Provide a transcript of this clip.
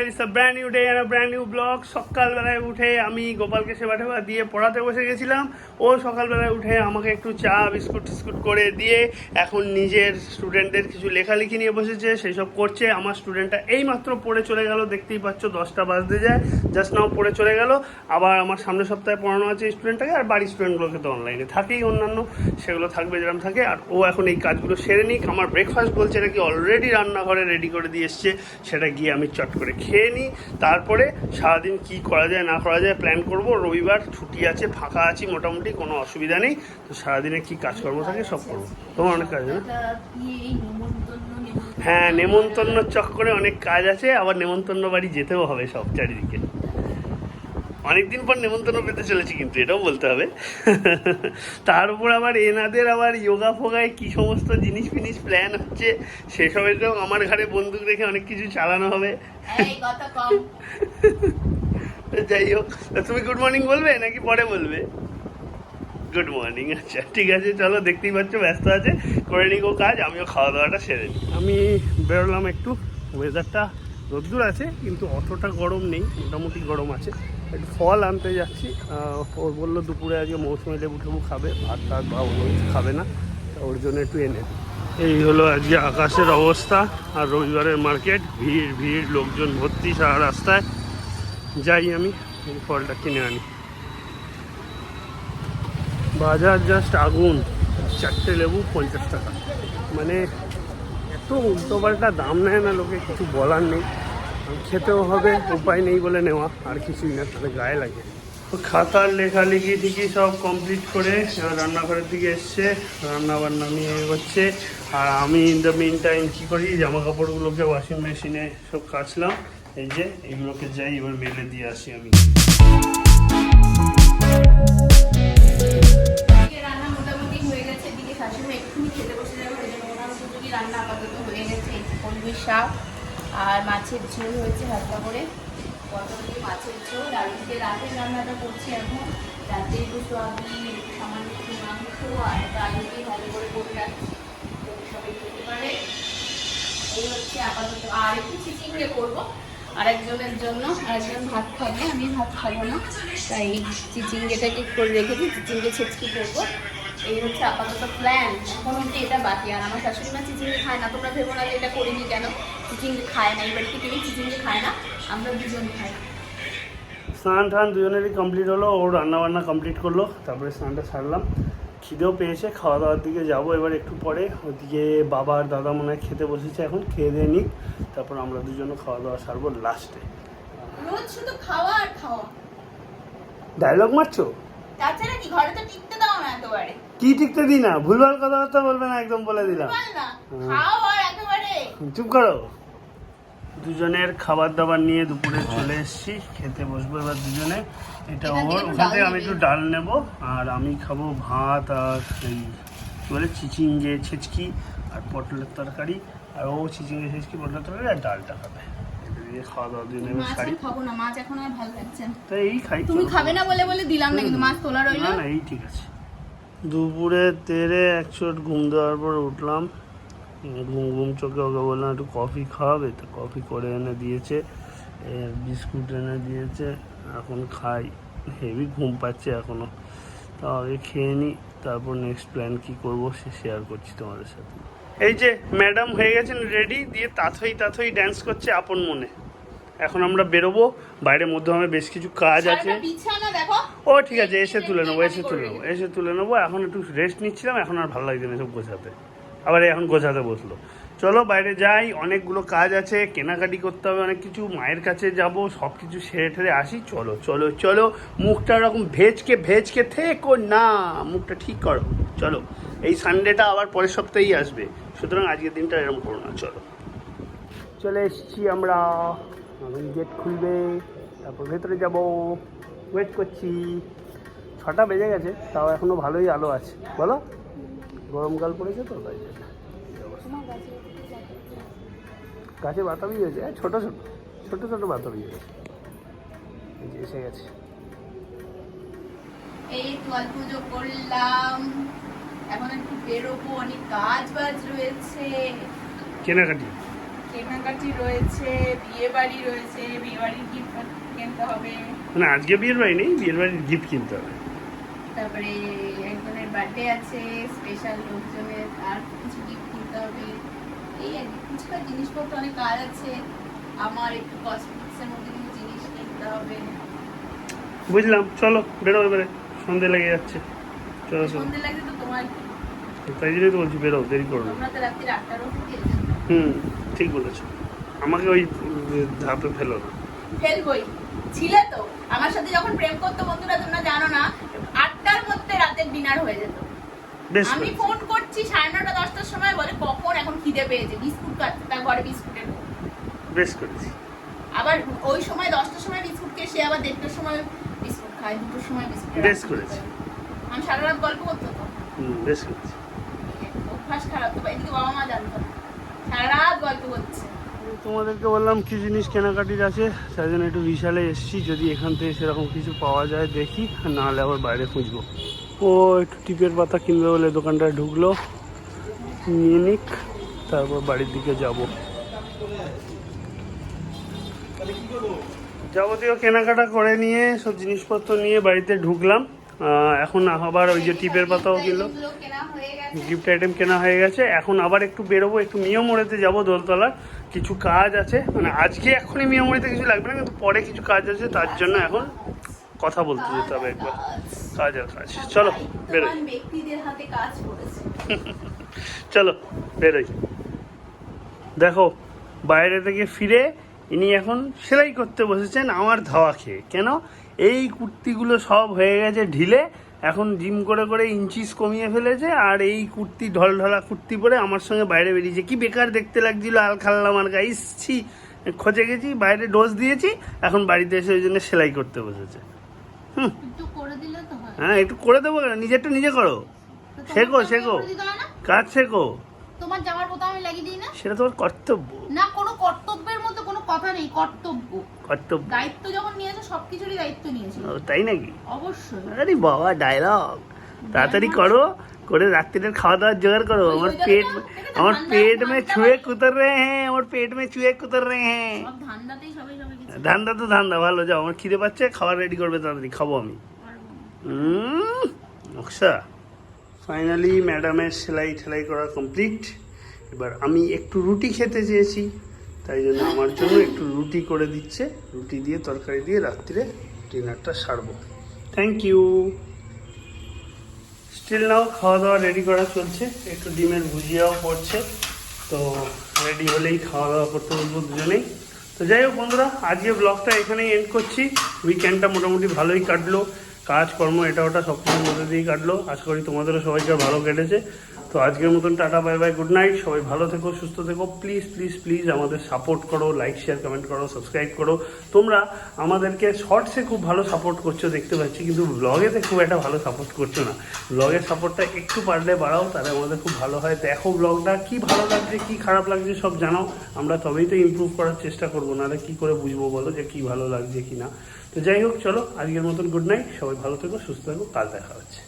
it's a brand new day and a brand new vlog. সকালবেলায় উঠে আমি গোপালকে সেবা টেবা দিয়ে পড়াতে বসে গেছিলাম। ও সকালবেলায় উঠে আমাকে একটু চা বিস্কুট করে দিয়ে এখন নিজের স্টুডেন্টদের কিছু লেখালেখি নিয়ে বসেছে, সেই সব করছে। আমার স্টুডেন্টটা এইমাত্র পড়ে চলে গেল, দেখতেই পাচ্ছ 10টা বাজতে যায়, জাস্ট নাও পড়ে চলে গেল। আবার আমার সামনের সপ্তাহে পড়ানো আছে স্টুডেন্টটাকে, আর বাড়ির স্টুডেন্টগুলোকে তো অনলাইনে থাকেই, অন্যান্য সেগুলো থাকবে যেরকম থাকে। আর ও এখন এই কাজগুলো সেরে নিক। আমার ব্রেকফাস্ট বলছে নাকি অলরেডি রান্নাঘরে রেডি করে দিয়ে এসছে, সেটা গিয়ে আমি চট করে খেয়ে নিই। তারপরে সারাদিন কি করা যায় না করা যায় প্ল্যান করব। রবিবার ছুটি আছে, ফাঁকা আছি মোটামুটি, কোনো অসুবিধা নেই। তো সারাদিনে কি কাজকর্ম থাকে সব করবো। তোমার অনেক কাজ না? হ্যাঁ, নেমন্তন্ন চক্করে অনেক কাজ আছে, আবার নেমন্তন্ন বাড়ি যেতেও হবে সব চারিদিকে। অনেকদিন পর নেমন্তন্ন পেতে চলেছি কিন্তু, এটাও বলতে হবে। তার উপর আবার এনাদের আবার যোগা ফোগায় কি সমস্ত জিনিস ফিনিস প্ল্যান হচ্ছে, সেসবেরও আমার ঘরে বন্দুক রেখে অনেক কিছু চালানো হবে। যাই হোক, তুমি গুড মর্নিং বলবে নাকি পরে বলবে? গুড মর্নিং, আচ্ছা ঠিক আছে, চলো। দেখতেই পাচ্ছ ব্যস্ত আছে, করে নিক ও কাজ, আমিও খাওয়া দাওয়াটা সেরে নিই। আমি বেরোলাম একটু, ওয়েদারটা রোদ্দুর আছে কিন্তু অতটা গরম নেই, মোটামুটি গরম আছে। একটু ফল আনতে যাচ্ছি। ও বললো দুপুরে আজকে মৌসুমি লেবু টেবু খাবে, ভাত টাত বা অন্য কিছু খাবে না, ওর জন্য একটু এনে। এই হলো আজকে আকাশের অবস্থা। আর রবিবারের মার্কেট, ভিড় লোকজন ভর্তি সারা রাস্তায়। যাই আমি ফলটা কিনে আনি। বাজার জাস্ট আগুন, 4টে লেবু 50 টাকা। মানে এত উল্টোপাল্টা দাম নেয় না লোকে, কিছু বলার নেই। খেতেও হবে, উপায় নেই বলে নেওয়া, আর কিছুই না, তাহলে গায়ে লাগে। তো খাতার লেখালেখি ঠিকই সব কমপ্লিট করে এবার রান্নাঘরের দিকে এসছে, রান্না বান্না নিয়ে এগোচ্ছে। আর আমি ইন দ্য মিন টাইম কী করি, জামা কাপড়গুলোকে ওয়াশিং মেশিনে সব কাচলাম। এই যে এইগুলোকে যাই এবার মেলে দিয়ে আসি আমি। রান্না আপাতত হয়ে গেছে। কলমি শাক আর মাছের ঝোল হয়েছে হালকা করে, পটল দিয়ে মাছের ঝোল। আর ওদিকে রাতের রান্নাটা করছি এখন। রাতে একটু সোয়াবিন, একটু সামান্য একটু মাংস আর ডাল দিয়ে ভালো করে রাখছি, সবাই খেতে পারে। এই হচ্ছে আপাতত। আর একটু চিচিংড়ে করবো আরেকজনের জন্য, আরেকজন ভাত খাবে, আমি ভাত খাবো না, তাই চিচিংড়েটাকে করে রেখেছি, চিচিংড়ে ছেঁচকি করবো। এই হচ্ছে আপাতত প্ল্যান। এখন হচ্ছে এটা বাকি। আর আমার শাশুড়ি মা চিচিংড়ে খায় না, তোমরা ভেবো না যে এটা করিনি কেন, চিচিংড়ে খায় না, এই বাড়িতে কেউই চিচিংড়ে খায় না, আমরা দুজন খাই। স্নান টান দুজনেরই কমপ্লিট হলো, ওর রান্নাবান্না কমপ্লিট করলো, তারপরে স্নানটা ছাড়লাম। খিদেও পেয়েছে, খাওয়া দাওয়ার দিকে যাবো এবার একটু পরে। ওদিকে বাবা আর দাদা মনে হয় খেতে বসেছে, এখন খেয়ে দিয়ে নিই, তারপর আমরা দুজনে খাওয়া দাওয়া সারবো লাস্টে। রোজ শুধু খাওয়া আর খাওয়া, ডায়লগ মারছো? তাছাড়া কি ঘরে তো টিকতে দাও না একেবারে। কি টিকতে দিই না? ভুলভাল কথাবার্তা বলবে না, একদম বলে দিলাম। খাও আর একেবারে চুপ করো। দুজনের খাবার দাবার নিয়ে দুপুরে চলে এসেছি, খেতে বসবো এবার দুজনে। এটা ওর, ওখান থেকে আমি একটু ডাল নেব, আর আমি খাবো ভাত আর সেই কী বলে চিচিঙ্গে ছেচকি আর পটলের তরকারি। আর ও চিচিঙ্গে ছেচকি পটলের তরকারি আর ডালটা খাবে। খাওয়া দাওয়া দিয়ে নেবে শাড়ি। খাবো না, মাছ এখন আর ভালো লাগছে না, তাই এই খাই। তুমি খাবে না বলে দিলাম না, কিন্তু মাছ তোলা রইলো না, এই ঠিক আছে। দুপুরে তেরে এক চোট ঘুম দেওয়ার পর উঠলাম, ঘুম চোখে ওকে বললাম একটু কফি খাওয়াবে, তো কফি করে এনে দিয়েছে, বিস্কুট এনে দিয়েছে, এখন খাই। হেভি ঘুম পাচ্ছে এখনও, তা আগে খেয়ে নিই, তারপর নেক্সট প্ল্যান কী করবো সে শেয়ার করছি তোমাদের সাথে। এই যে ম্যাডাম হয়ে গেছেন রেডি, দিয়ে তাথই ড্যান্স করছে আপন মনে। এখন আমরা বেরোবো, বাইরে মধ্যে বেশ কিছু কাজ আছে। ও ঠিক আছে, এসে তুলে নেবো। এখন একটু রেস্ট নিচ্ছিলাম, এখন আর ভালো লাগছে না সব গোছাতে, আবার এখন গোছাতে বসলো। চলো বাইরে যাই, অনেকগুলো কাজ আছে, কেনাকাটি করতে হবে অনেক কিছু, মায়ের কাছে যাব, সব কিছু সেরে ঠেরে আসি। চলো। মুখটা ওরকম ভেজকে থেকো না, মুখটা ঠিক করো। চলো, এই সানডেটা আবার পরের সপ্তাহেই আসবে, সুতরাং আজকের দিনটা এরকম করো না। চলে এসছি আমরা, গেট খুলবে, তারপর ভেতরে যাব, ওয়েট করছি। 6টা বেজে গেছে, তাও এখনও ভালোই আলো আছে। বলো, গরমকাল পড়েছে তো তাই জন্য। গাছে বাতাবি হয়েছে, ছোট বাতাবি হয়েছে। এই যে এসে গেছে। এই তোয়াল পুজো করলাম, এখন একটু বেরোবো, অনেক কাজ বাজ রয়েছে। কেনাকাটি কেনাকাটি রয়েছে, বিয়ে বাড়ি রয়েছে, বিয়ে বাড়ির গিফট কিনতে হবে, মানে আজকে বিয়ের বাড়ি নেই, বিয়ের বাড়ির গিফট কিনতে হবে। তারপরে একজনের বার্থডে আছে, স্পেশাল লোকজনের আর কিছু গিফট কিনতে হবে। এই আর কি টুকটাক জিনিসপত্র অনেক কাজ আছে। আমার একটু কসমেটিক্সের মধ্যে কিছু জিনিস কিনতে হবে। বুঝলাম, চলো বেরো এবারে, সন্ধে লেগে যাচ্ছে। চলো চলো, সন্ধে লাগছে তো তোমার কি? তাই জন্যই তো বলছি বেরো, দেরি করো না। তোমরা তো রাত্রি 8টার মধ্যে দিয়েছো। ঠিক বলেছো, আমাকে ওই ধাপে ফেলো না। ফেলবই, ছিলে তো আমার সাথে যখন প্রেম করতো বন্ধুরা, তোমরা জানো না, 8টার মধ্যে রাতের ডিনার হয়ে যেত। বেশ আমি করেছি, ফোন করছি 9:30 10টার সময়, বলে কখন এখন খিদে পেয়েছে, বিস্কুট খাচ্ছে, তার ঘরে বিস্কুটের বোতল। বেশ করেছি। আবার ওই সময় 10টার সময় বিস্কুট খেয়ে সে আবার 1:30টার সময় বিস্কুট খায়, 2টোর সময় বিস্কুট। বেশ করেছি। আমি সারা রাত গল্প করতো তো, বেশ করেছি। অভ্যাস খারাপ তো, এদিকে বাবা মা জানতো না, সারা রাত গল্প করছে। তোমাদেরকে বললাম কি জিনিস কেনাকাটির আছে, তাই জন্য একটু বিশালে এসেছি। যদি এখান থেকে সেরকম কিছু পাওয়া যায় দেখি, আর নাহলে আবার বাইরে খুঁজবো। ও একটু টিপের পাতা কিনবে বলে দোকানটায় ঢুকলো, নিয়ে নিক, তারপর বাড়ির দিকে যাব। যাবতীয় কেনাকাটা করে নিয়ে সব জিনিসপত্র নিয়ে বাড়িতে ঢুকলাম। এখন আবার ওই যে টিপের পাতাও কিনলো, এগুলো কেনা হয়ে গেছে। গিফট আইটেম কেনা হয়ে গেছে। এখন আবার একটু বেরোবো, একটু মিয়ামোড়েতে যাবো, দোলতলার কিছু কাজ আছে। মানে আজকে এখনই মিয়ামোড়েতে কিছু লাগবে না, কিন্তু পরে কিছু কাজ আছে, তার জন্য এখন কথা বলতে যেতে হবে একবার। কাজ আর কাজ, চলো বেরোই। দায়িত্ববান ব্যক্তিদের হাতে কাজ পড়েছে। চলো বেরোই। দেখো বাইরে থেকে ফিরে ইনি এখন সেলাই করতে বসেছেন আমার ধাওয়া খেয়ে। কেন? এই কুর্তিগুলো সব হয়ে গেছে ঢিলে, এখন জিম করে করে ইঞ্চিস কমিয়ে ফেলেছে, আর এই কুর্তি ঢলঢলা কুর্তি পরে আমার সঙ্গে বাইরে বেরিয়েছে। কি বেকার দেখতে লাগছিল, আল খাল্লা মার্কা, ইসছি খোঁজে গেছি, বাইরে ডোজ দিয়েছি, এখন বাড়িতে এসে ওই জন্য সেলাই করতে বসেছে। একটু করে দিলে তো হয়। হ্যাঁ একটু করে দেবো, কেন, নিজেরটা নিজে করো, শেখো শেখো, কাজ শেখো। তোমার জামার বোতাম আমি লাগিয়ে দিই না? সেটা তোমার কর্তব্য। না, কোনো কর্তব্যের মধ্যে কোনো কথা নেই, কর্তব্য। কর্তব্য, দায়িত্ব যখন নিয়েছো, সবকিছুরই দায়িত্ব নিয়েছো। ও, তাই নাকি? অবশ্যই। আরে বাবা, ডায়লগ তাড়াতাড়ি করো, করে রাত্রিদের খাওয়া দাওয়ার জোগাড় করো। আমার পেট মে চুয়ে কুতর রে হ্যাঁ, আমার পেট মে চুয়ে কুতর রে হ্যাঁ। সব ধান্দাতেই সবাই সবাই কিছু ধান্দা তো ধান্দা, ভালো, যাও, আমার খিদে পাচ্ছে, খাবার রেডি করবে তাড়াতাড়ি, খাবো আমি। নকশা। ফাইনালি ম্যাডামের সেলাই ঠেলাই করা কমপ্লিট। এবার আমি একটু রুটি খেতে চেয়েছি, তাই জন্য আমার জন্য একটু রুটি করে দিচ্ছে। রুটি দিয়ে তরকারি দিয়ে রাত্রিরে ডিনারটা সারবো। Thank you. স্টিল নাও খাওয়া দাওয়া রেডি করা চলছে, একটু ডিমের ভুজিয়াও পড়ছে, তো রেডি হলেই খাওয়া দাওয়া করতে বলবো দুজনেই। তো যাই হোক বন্ধুরা, আজকে ব্লগটা এখানেই এন্ড করছি। উইকেন্ডটা মোটামুটি ভালোই কাটলো, কাজকর্ম এটা ওটা সব কিছুর মধ্যে দিয়েই কাটলো। আশা করি তোমাদেরও সবাইকে ভালো কেটেছে। তো আজকের মতন tata, bye bye, good night. সবাই ভালো থেকো, সুস্থ থেকো। প্লিজ প্লিজ প্লিজ আমাদের সাপোর্ট করো, লাইক শেয়ার কমেন্ট করো, সাবস্ক্রাইব করো। তোমরা আমাদেরকে শর্টসে খুব ভালো সাপোর্ট করছো দেখতে পাচ্ছি, কিন্তু ব্লগেতে খুব একটা ভালো সাপোর্ট করছো না। ব্লগের সাপোর্টটা একটু পারলে বাড়াও, তাহলে আমাদের খুব ভালো হয়। দেখো ব্লগটা কি ভালো লাগছে, কি খারাপ লাগছে সব জানাও, আমরা তবেই তো ইমপ্রুভ করার চেষ্টা করবো, নাহলে কী করে বুঝবো বলো যে কী ভালো লাগছে কি না। তো যাই হোক, চলো আজকের মতন গুড নাইট, সবাই ভালো থেকো, সুস্থ থেকো, কাল দেখা হচ্ছে।